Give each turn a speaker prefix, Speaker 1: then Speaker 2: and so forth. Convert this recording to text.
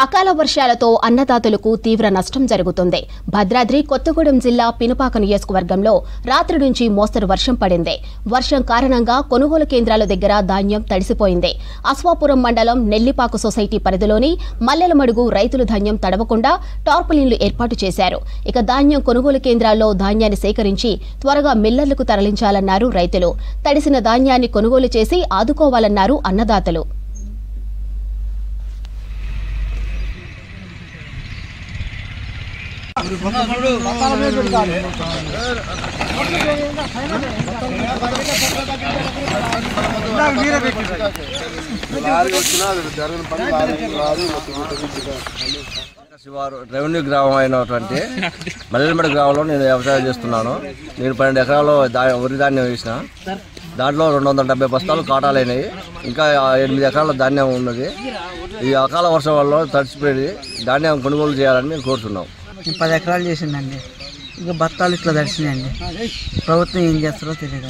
Speaker 1: అకాల వర్షాలతో అన్నదాతలకు తీవ్ర నష్టం జరుగుతుంది. భద్రాద్రి కొత్తగూడెం జిల్లా పినపాక నియోజకవర్గంలో రాత్రి నుంచి మోస్తరు వర్షం పడింది. వర్షం కారణంగా కొనుగోలు కేంద్రాల దగ్గర ధాన్యం తడిసిపోయింది. అశ్వాపురం మండలం నెల్లిపాక సొసైటీ పరిధిలోని మల్లెలమడుగు రైతులు ధాన్యం తడవకుండా టార్పులిన్లు ఏర్పాటు చేశారు. ఇక ధాన్యం కొనుగోలు కేంద్రాల్లో ధాన్యాన్ని సేకరించి త్వరగా మిల్లర్లకు తరలించాలన్నారు రైతులు. తడిసిన ధాన్యాన్ని కొనుగోలు చేసి ఆదుకోవాలన్నారు అన్నదాతలు.
Speaker 2: రెవెన్యూ గ్రామం అయినటువంటి మల్లెలమడుగు గ్రామంలో నేను వ్యవసాయం చేస్తున్నాను. నేను 12 ఎకరాల్లో వరి ధాన్యం వేసిన. దాంట్లో 270 బస్తాలు కాటాలైనవి. ఇంకా 8 ఎకరాల ధాన్యం ఉన్నది. ఈ అకాల వర్షం వల్ల తడిసిపోయి ధాన్యం కొనుగోలు చేయాలని మేము కోరుతున్నాం.
Speaker 3: 10 ఎకరాలు చేసిందండి. ఇంకా బత్తాలు ఇట్లా తడిసినాయండి. ప్రభుత్వం ఏం చేస్తారో తెలియదు.